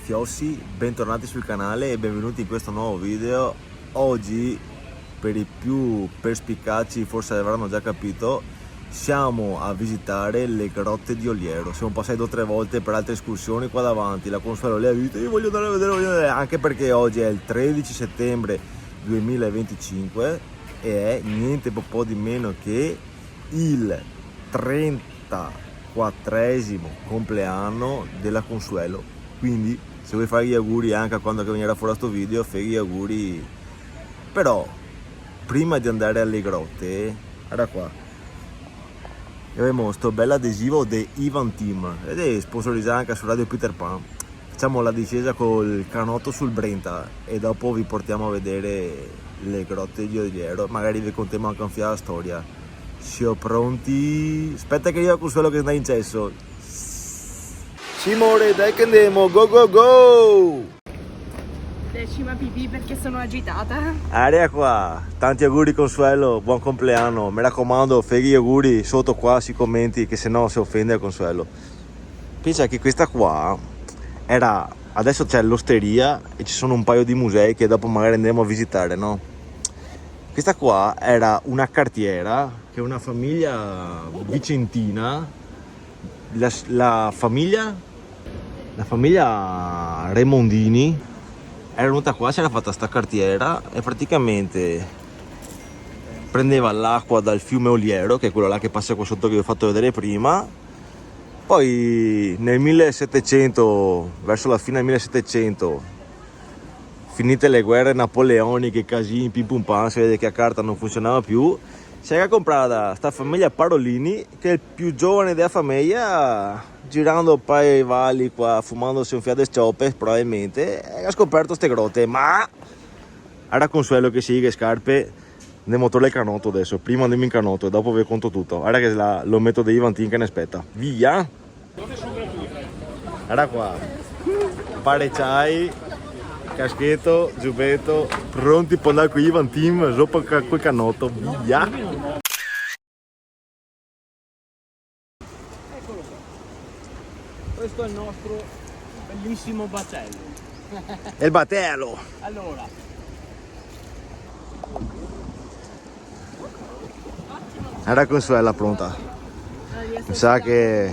Fiossi, bentornati sul canale e benvenuti in questo nuovo video. Oggi, per i più perspicaci forse avranno già capito, siamo a visitare le grotte di Oliero. Siamo passati 2 o 3 volte per altre escursioni qua davanti, la Consuelo le ha detto io voglio andare a vedere, anche perché oggi è il 13 settembre 2025 e è niente po' di meno che il 34esimo compleanno della Consuelo. Quindi se vuoi fare gli auguri anche a quando venirà fuori questo video, fai gli auguri. Però prima di andare alle grotte, guarda qua, abbiamo sto bel adesivo di Ivan Team ed è sponsorizzato anche su Radio Peter Pan. Facciamo la discesa col canotto sul Brenta e dopo vi portiamo a vedere le grotte di Oliero, magari vi contiamo anche un fiato la storia. Siamo pronti? Aspetta che io a Consuelo che sta in cesso. Simone, dai che andiamo, go go go! Decima pipì perché sono agitata. Aria qua, tanti auguri Consuelo, buon compleanno, mi raccomando fai gli auguri sotto qua sui commenti che sennò si offende a Consuelo. Pensa che questa qua era, adesso c'è l'osteria e ci sono un paio di musei che dopo magari andremo a visitare, no? Questa qua era una cartiera che una famiglia vicentina, la famiglia Raimondini era venuta qua, si era fatta sta cartiera e praticamente prendeva l'acqua dal fiume Oliero, che è quello là che passa qua sotto che vi ho fatto vedere prima. Poi nel 1700, verso la fine del 1700, finite le guerre napoleoniche, casini, pim pum pam, si vede che a carta non funzionava più, si era comprata da sta famiglia Parolini, che è il più giovane della famiglia, girando per i valli qua, fumandosi un fiato di cioppe probabilmente, e ha scoperto queste grotte. Ma era Consuelo che si che scarpe nel motore del canotto adesso. Prima andiamo in canotto e dopo vi conto tutto. Guarda che lo metto di Ivan Team che ne aspetta. Via! Guarda qua. Parecciai, caschetto, giubbetto, pronti per andare con Ivan Team, sopra quel canotto. Via! Questo è il nostro bellissimo battello. È il battello! Allora, Era Consuela pronta. Mi sa che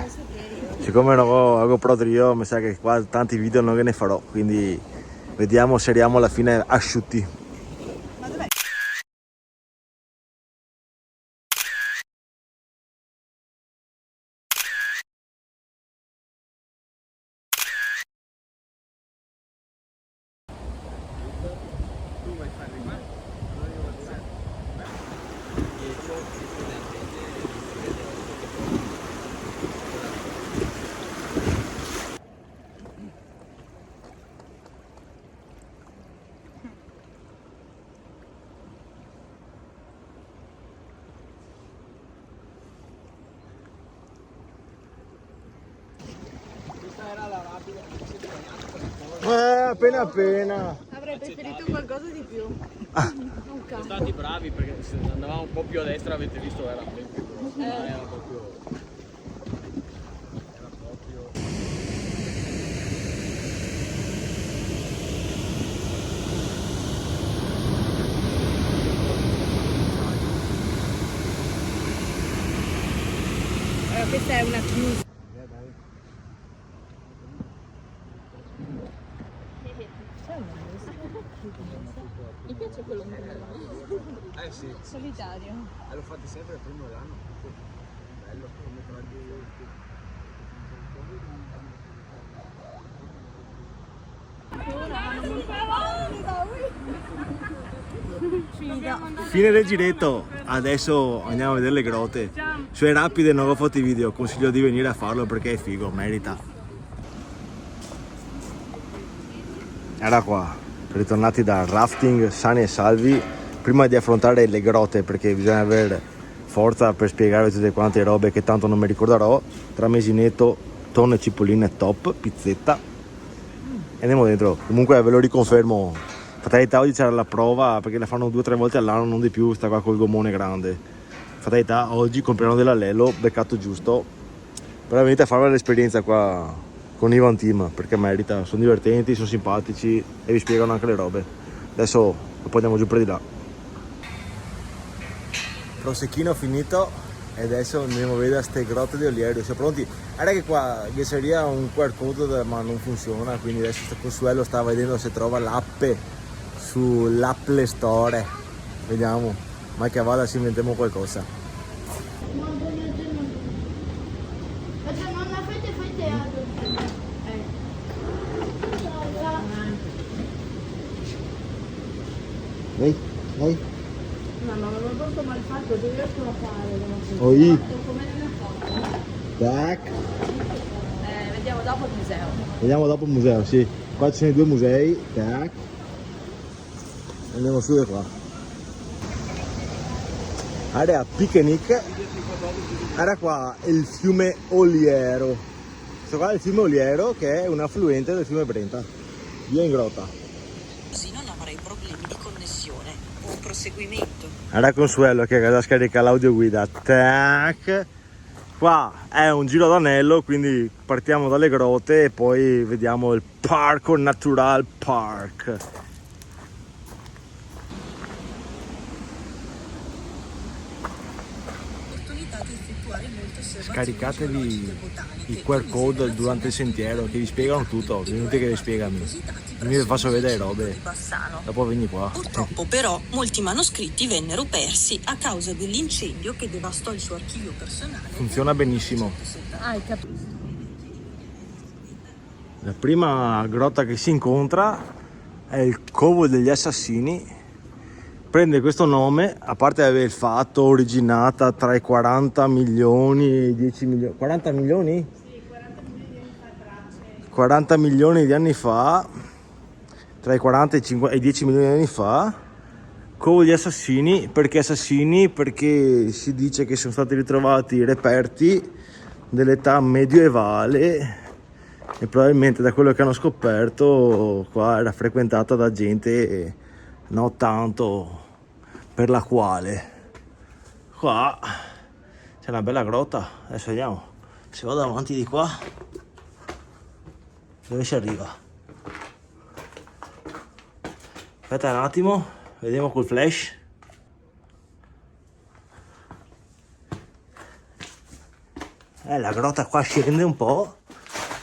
siccome non ho GoPro Trio, mi sa che qua tanti video non ne farò, quindi vediamo se arriviamo alla fine asciutti. questa era la rapida. Appena. Avrei preferito qualcosa di più. Siamo stati bravi perché se andavamo un po' più a destra avete visto era ben più grosso. Era proprio... Allora, questa è una chiusa. Mi piace quello sì. solitario. Lo fate sempre il primo dell'anno. Bello, Fine del giretto, adesso andiamo a vedere le grotte. Sui rapide non ho fatto i video, consiglio di venire a farlo perché è figo, merita. Era qua, ritornati dal rafting sani e salvi, prima di affrontare le grotte perché bisogna avere forza per spiegarvi tutte quante robe che tanto non mi ricorderò. Tramesinetto, tonno e cipolline top, pizzetta e andiamo dentro. Comunque ve lo riconfermo, Fatalità oggi c'era la prova perché la fanno 2 o 3 volte all'anno, non di più, sta qua col gommone grande. Fatalità oggi compleanno dell'allelo, beccato giusto. Però venite a fare l'esperienza qua con Ivan Team perché merita, sono divertenti, sono simpatici e vi spiegano anche le robe. Adesso poi andiamo giù per di là. Prosecchino finito e adesso andiamo a vedere queste grotte di Oliero. Siamo pronti? Guarda che qua che seria un QR code ma non funziona, quindi adesso sto Consuelo sta vedendo se trova l'app sull'Apple Store. Vediamo, mai che vada ci inventiamo qualcosa. Vai, vai. No, ma non porto mal fatto, ti riesco a fare. Oi. Come nella foto. Tac. Vediamo dopo il museo. Vediamo dopo il museo, sì. Qua ci sono 2 musei. Tac. Andiamo su da qua. Area picnic. Era qua il fiume Oliero. Questo qua è il fiume Oliero che è un affluente del fiume Brenta. Via in grotta. Così non avrai problemi di connessione o proseguimento. Era Consuelo che da scaricare l'audioguida. Tac. Qua è un giro d'anello, quindi partiamo dalle grotte e poi vediamo il Parco Natural Park. Scaricatevi il QR code durante il sentiero che vi spiegano tutto, venite che vi spiegano. Io vi faccio vedere robe, dopo vieni qua. Purtroppo però molti manoscritti vennero persi a causa dell'incendio che devastò il suo archivio personale. Funziona benissimo. Hai capito. La prima grotta che si incontra è il Covo degli Assassini. Prende questo nome, a parte aver fatto originata tra i 40 milioni e i 10 milioni. 40 milioni? Sì, 40 milioni di anni fa tracce. 40 milioni di anni fa, tra i 40 e i 10 milioni di anni fa. Covo degli Assassini, perché assassini? Perché si dice che sono stati ritrovati reperti dell'età medioevale e probabilmente da quello che hanno scoperto qua era frequentata da gente non tanto per la quale. Qua c'è una bella grotta, adesso vediamo se vado avanti di qua dove si arriva. Aspetta un attimo, vediamo col flash. La grotta qua scende un po',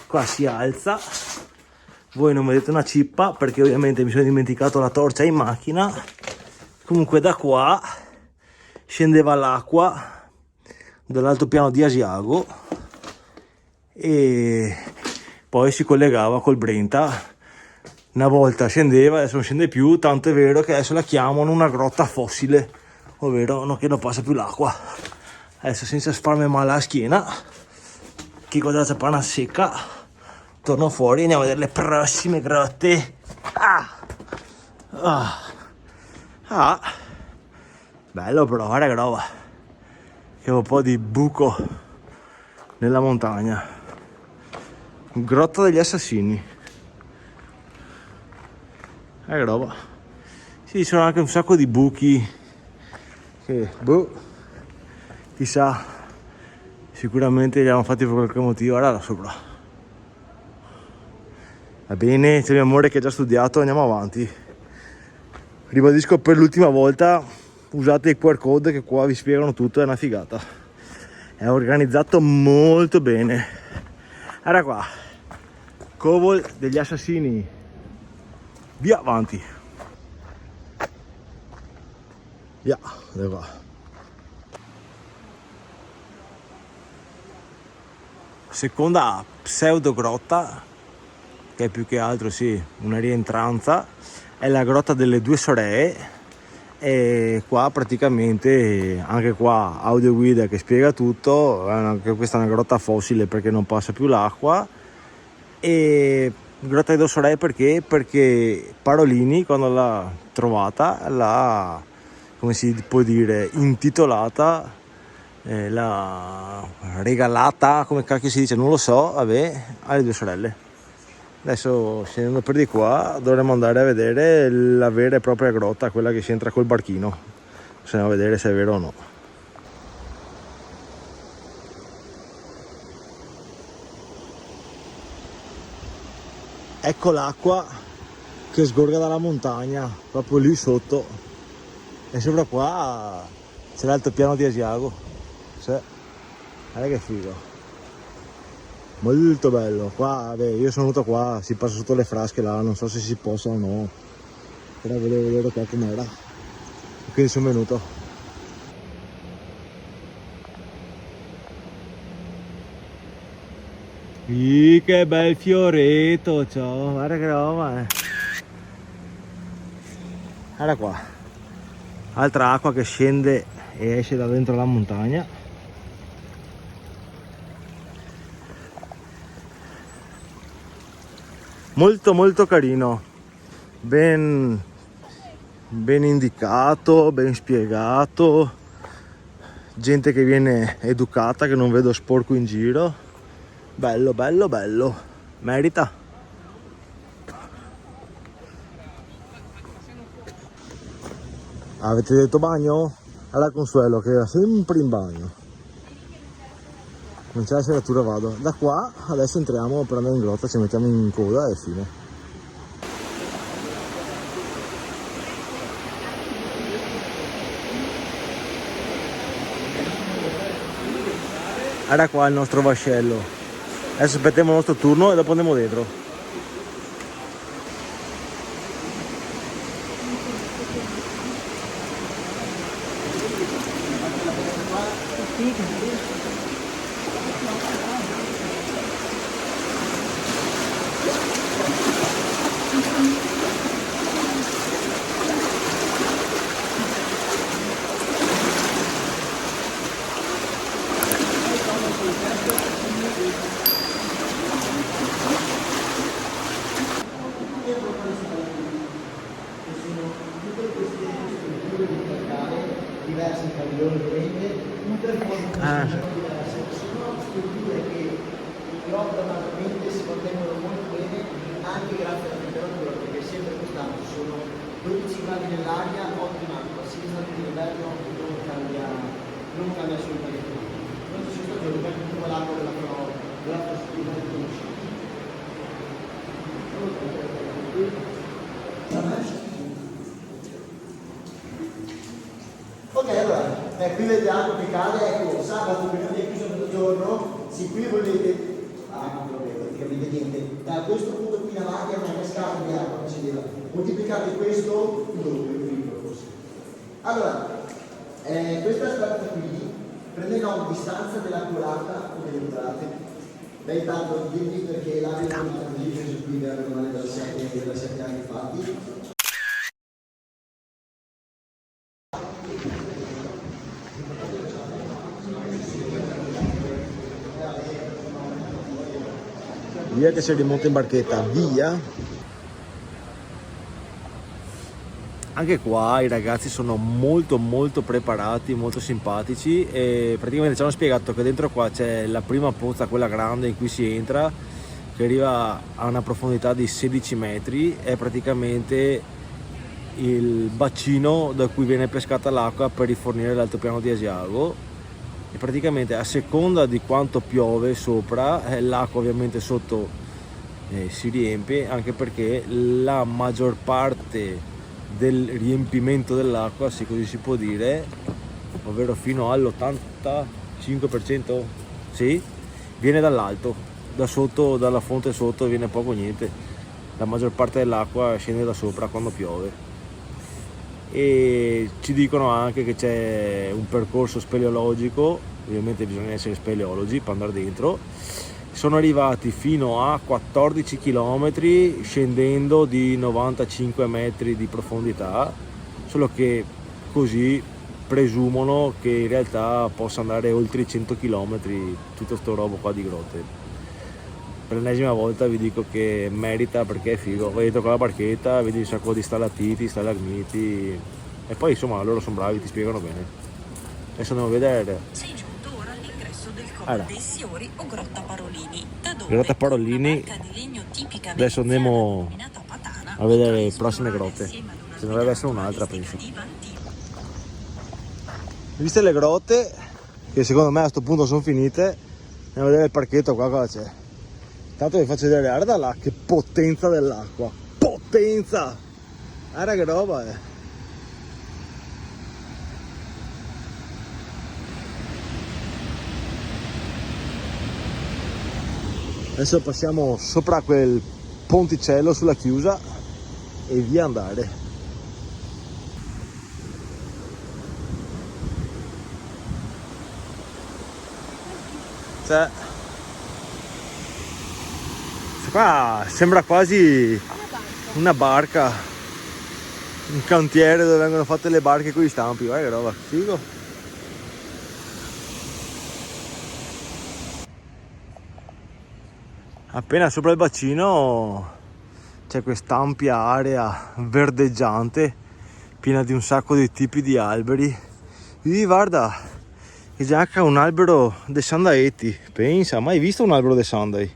qua si alza. Voi non vedete una cippa perché ovviamente mi sono dimenticato la torcia in macchina. Comunque da qua scendeva l'acqua dall'alto piano di Asiago e poi si collegava col Brenta. Una volta scendeva, adesso non scende più, tanto è vero che adesso la chiamano una grotta fossile, ovvero che non passa più l'acqua. Adesso senza farmi male alla schiena, che cosa c'è panna secca, torno fuori e andiamo a vedere le prossime grotte. Bello però, guarda che roba, che un po' di buco nella montagna. Grotta degli Assassini, che roba. Sì, sono anche un sacco di buchi che chissà, sicuramente li hanno fatti per qualche motivo. Guarda là sopra. Va bene, c'è mio amore che ha già studiato, andiamo avanti. Ribadisco per l'ultima volta, usate il QR code che qua vi spiegano tutto, è una figata. È organizzato molto bene. Era qua, Covo degli Assassini. Via avanti. Via, dove va? Seconda pseudo grotta, che è più che altro sì una rientranza, è la grotta delle due sorelle. E qua praticamente anche qua audioguida che spiega tutto. Anche questa è una grotta fossile perché non passa più l'acqua. E grotta delle due sorelle perché Parolini, quando l'ha trovata, l'ha, come si può dire, intitolata, l'ha regalata, come cacchio si dice, non lo so, vabbè, alle due sorelle. Adesso scendendo per di qua dovremmo andare a vedere la vera e propria grotta, quella che si entra col barchino. Possiamo vedere se è vero o no. Ecco l'acqua che sgorga dalla montagna, proprio lì sotto. E sopra qua c'è l'altopiano di Asiago. Sì. Guarda che figo. Molto bello. Qua, beh, io sono venuto qua, si passa sotto le frasche là, non so se si possa o no. Però volevo vedere qua com'era. Quindi sono venuto. Che bel fioretto, ciao, guarda che roba, Guarda qua, altra acqua che scende e esce da dentro la montagna. Molto molto carino, ben indicato, ben spiegato, gente che viene educata, che non vedo sporco in giro. Bello, bello, bello, merita. Avete detto bagno? Alla Consuelo che era sempre in bagno. Non c'è la serratura, vado. Da qua adesso entriamo per andare in grotta, ci mettiamo in coda e fine. Era qua il nostro vascello. Adesso aspettiamo il nostro turno e dopo andiamo dentro. Diversi padiglioni ovviamente, tutte le forme diverse, sono strutture che in grotta normalmente si mantengono molto bene anche grazie alla temperatura, perché è sempre costante, sono 12 gradi nell'aria, ottima acqua, sia estate che inverno non cambia assolutamente. Non ci sono stagioni, perché come l'acqua della struttura che conosciamo. Ok, allora, qui vediamo che cade, ecco, sabato prima di chiuso mezzogiorno, sì, qui volete, praticamente niente, da questo punto qui in avanti è una cascata di acqua che si deve, moltiplicate questo, il doppio, forse. Allora, questa strada qui prende la distanza della colata o delle entrate. Beh, intanto dirvi perché l'area è tornata così, penso qui da male da 7 anni fatti. Via che si rimonta in barchetta, via. Anche qua i ragazzi sono molto molto preparati, molto simpatici e praticamente ci hanno spiegato che dentro qua c'è la prima pozza, quella grande in cui si entra, che arriva a una profondità di 16 metri, è praticamente il bacino da cui viene pescata l'acqua per rifornire l'altopiano di Asiago. E praticamente a seconda di quanto piove sopra, l'acqua ovviamente sotto si riempie, anche perché la maggior parte del riempimento dell'acqua, se così si può dire, ovvero fino all'85%, sì, viene dall'alto, da sotto, dalla fonte sotto viene poco niente, la maggior parte dell'acqua scende da sopra quando piove. E ci dicono anche che c'è un percorso speleologico, ovviamente bisogna essere speleologi per andare dentro. Sono arrivati fino a 14 km scendendo di 95 metri di profondità, solo che così presumono che in realtà possa andare oltre i 100 km tutto sto robo qua di grotte. Per l'ennesima volta vi dico che merita, perché è figo, vai dentro con la barchetta, vedi un sacco di stalattiti, stalagmiti e poi insomma loro sono bravi, ti spiegano bene. Adesso andiamo a vedere. Sei giunto ora all'ingresso del Allora. dei Siori o Grotta Parolini, da dove Grotta Parolini. una barca di legno tipica Adesso veneziana andiamo denominata Patana a vedere le potrà prossime esplorare grotte. assieme ad una Ce ne dovrebbe essere guida un'altra, turistica penso. di Valtì. Viste le grotte, che secondo me a questo punto sono finite, andiamo a vedere il parchetto qua cosa c'è. Intanto vi faccio vedere, guarda là, che potenza dell'acqua. Potenza! Guarda che roba è. Adesso passiamo sopra quel ponticello sulla chiusa e via andare. Cioè, qua sembra quasi una barca, un cantiere dove vengono fatte le barche con gli stampi. Guarda che roba, figo. Appena sopra il bacino c'è quest'ampia area verdeggiante piena di un sacco di tipi di alberi. Lì guarda, che c'è anche un albero de sandaeti. Pensa, mai visto un albero de sandai?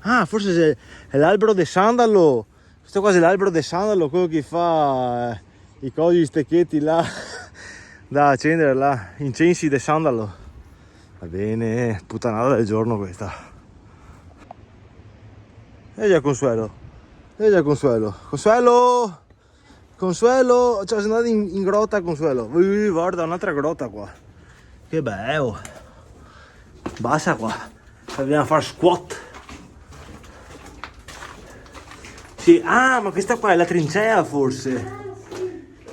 Ah, forse è l'albero de sandalo. Questo qua è l'albero de sandalo, quello che fa i cosi, gli stecchetti là da accendere là, incensi de sandalo. Va bene, puttanata del giorno questa. E già Consuelo, Consuelo, Consuelo, cioè sono andato in grotta Consuelo. Guarda un'altra grotta qua, che bello. Basta qua, dobbiamo fare squat. Sì, ah, ma questa qua è la trincea forse.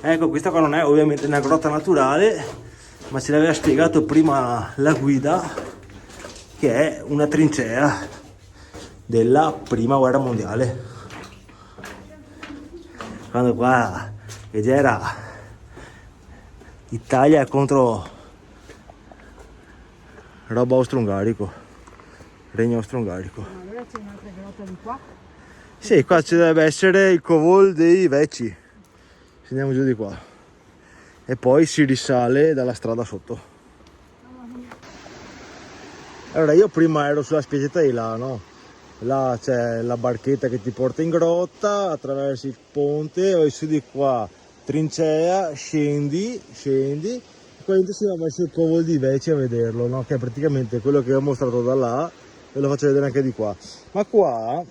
Ecco, questa qua non è ovviamente una grotta naturale, ma ce l'aveva spiegato prima la guida, che è una trincea della prima guerra mondiale, quando qua che c'era Italia contro roba austro-ungarico, regno austro-ungarico. Ma allora c'è un'altra grotta di qua? Sì, qua ci deve essere il Covol dei Vecchi. Andiamo giù di qua e poi si risale dalla strada sotto. Allora, io prima ero sulla spiaggetta di là, no? Là c'è la barchetta che ti porta in grotta, attraversi il ponte, vai su di qua, trincea, scendi, e qua dentro si va verso il Covol di Veci a vederlo, no? Che è praticamente quello che ho mostrato da là, ve lo faccio vedere anche di qua. Ma qua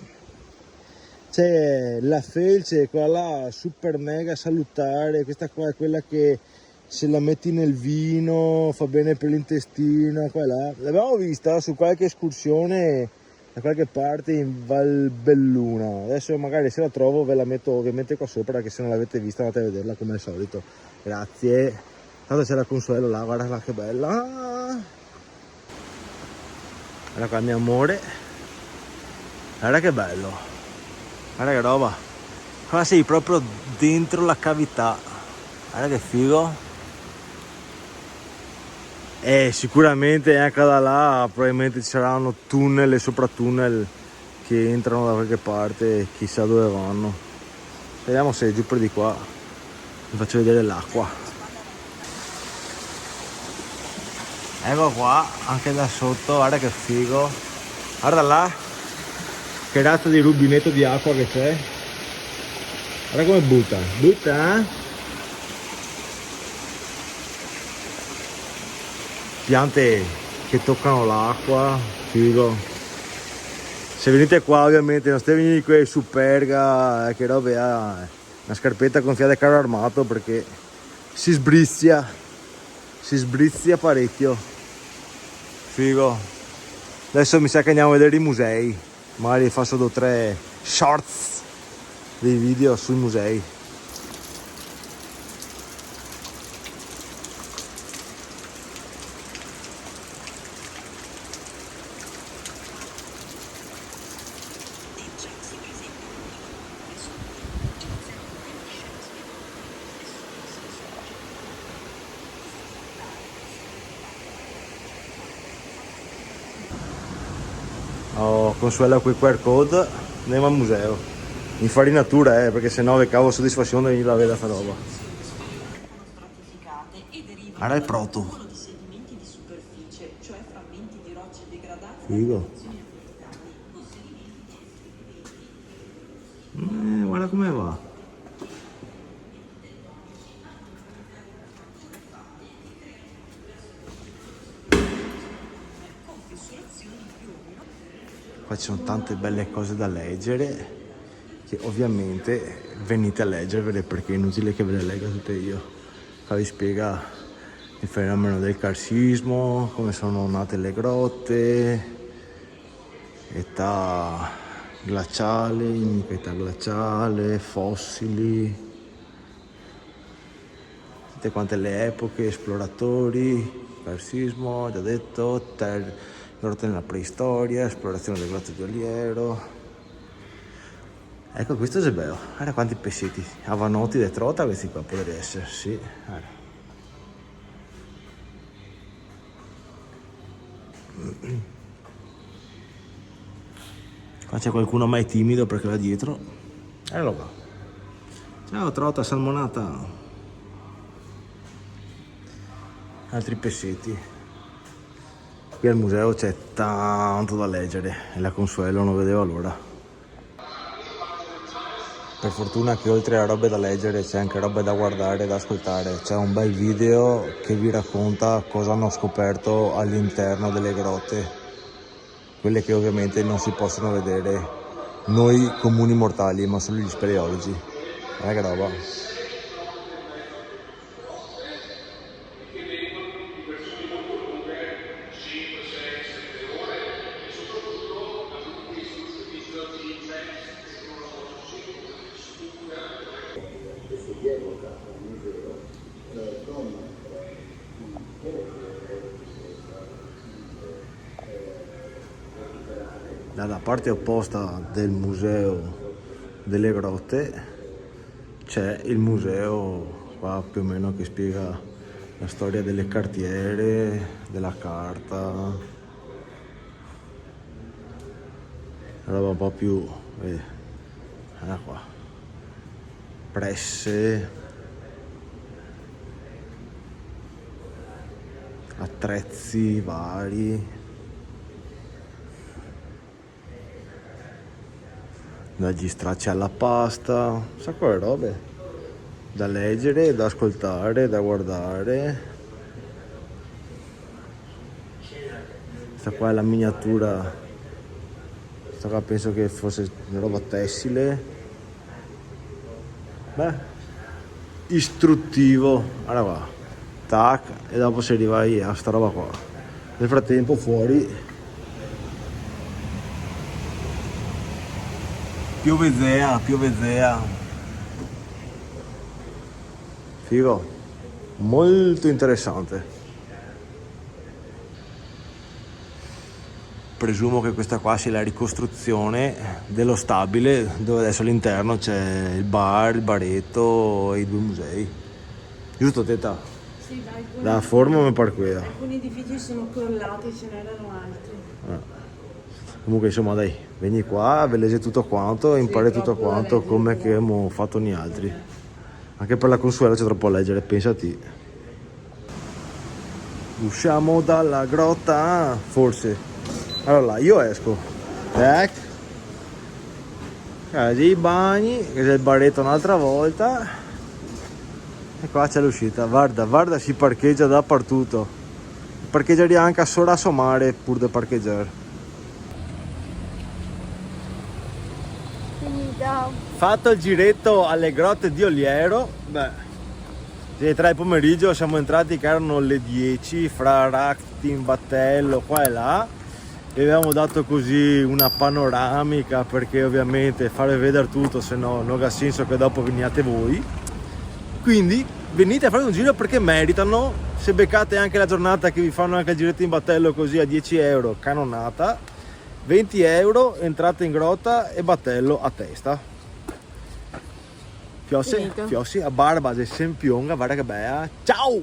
c'è la felce, quella là super mega salutare, questa qua è quella che se la metti nel vino fa bene per l'intestino, qua e là. L'abbiamo vista su qualche escursione da qualche parte in Val Belluna. Adesso magari se la trovo ve la metto ovviamente qua sopra, che se non l'avete vista andate a vederla come al solito. Grazie. Tanto c'è la Consuelo là, guarda là che bella. Guarda qua il mio amore. Guarda che bello. Guarda che roba. Qua sei proprio dentro la cavità. Guarda che figo. E sicuramente anche da là probabilmente ci saranno tunnel e sopratunnel che entrano da qualche parte, chissà dove vanno. Vediamo se è giù per di qua. Vi faccio vedere l'acqua. Ecco qua, anche da sotto, guarda che figo. Guarda là, che razza di rubinetto di acqua che c'è. Guarda come butta, eh? Piante che toccano l'acqua, figo. Se venite qua ovviamente non state venendo qui su Perga, che robe ha, una scarpetta gonfiata e carro armato, perché si sbrizia parecchio, figo. Adesso mi sa che andiamo a vedere i musei, magari faccio 2 o 3 shorts dei video sui musei. Oh, Consuelo qui QR code, andiamo al museo. Infarinatura, perché sennò che cavo soddisfazione di venire a vedere sta roba. Guarda il proto. Di sedimenti di superficie, cioè frammenti di rocce Figo. Guarda come va. Qua ci sono tante belle cose da leggere che ovviamente venite a leggervele perché è inutile che ve le legga tutte io. Qua vi spiega il fenomeno del carsismo, come sono nate le grotte, età glaciale, inizio età glaciale, fossili, tutte quante le epoche, esploratori, carsismo, già detto, grotte nella preistoria, esplorazione delle grotte di Oliero. Ecco, questo è bello. Guarda quanti pezzetti. Avanoti de trota questi qua potrebbero essere, sì. Guarda. Qua c'è qualcuno mai timido perché là dietro. Eccolo qua. Ciao trota salmonata. Altri pezzetti. Qui al museo c'è tanto da leggere e la Consuelo non vedeva l'ora. Per fortuna che oltre a robe da leggere c'è anche robe da guardare e da ascoltare. C'è un bel video che vi racconta cosa hanno scoperto all'interno delle grotte, quelle che ovviamente non si possono vedere noi comuni mortali, ma solo gli speleologi. Guarda che roba. Dalla parte opposta del museo delle grotte c'è il museo qua più o meno che spiega la storia delle cartiere, della carta, roba un po' più qua, presse, attrezzi vari, dagli stracci alla pasta, un sacco di robe da leggere, da ascoltare, da guardare. Questa qua è la miniatura, questa qua penso che fosse una roba tessile. Beh, istruttivo, guarda qua, tac, e dopo si arriva a sta roba qua. Nel frattempo fuori piove zea. Figo, molto interessante. Presumo che questa qua sia la ricostruzione dello stabile dove adesso all'interno c'è il bar, il baretto e i due musei. Giusto Teta? Sì, dai. Da forma mi par quella. Alcuni edifici sono crollati, ce n'erano altri. Comunque insomma dai, vieni qua, ve legge tutto quanto e impari tutto quanto come che abbiamo fatto ogni altri. Anche per la Consuelo c'è troppo a leggere, pensati. Usciamo dalla grotta, forse. Allora io esco. Tac. I bagni, che c'è il baretto un'altra volta. E qua c'è l'uscita. Guarda, si parcheggia dappertutto. Parcheggeria anche a Sorasso Mare pur di parcheggiare. Fatto il giretto alle grotte di Oliero, beh, alle 3 del pomeriggio siamo entrati che erano le 10 fra rafting, battello qua e là e abbiamo dato così una panoramica perché ovviamente fare vedere tutto, se no non ha senso che dopo veniate voi. Quindi venite a fare un giro perché meritano, se beccate anche la giornata che vi fanno anche il giretto in battello così a 10 euro canonata, 20 euro entrate in grotta e battello a testa. Fiossi, a barba, se sempionga, guarda che bella. Ciao!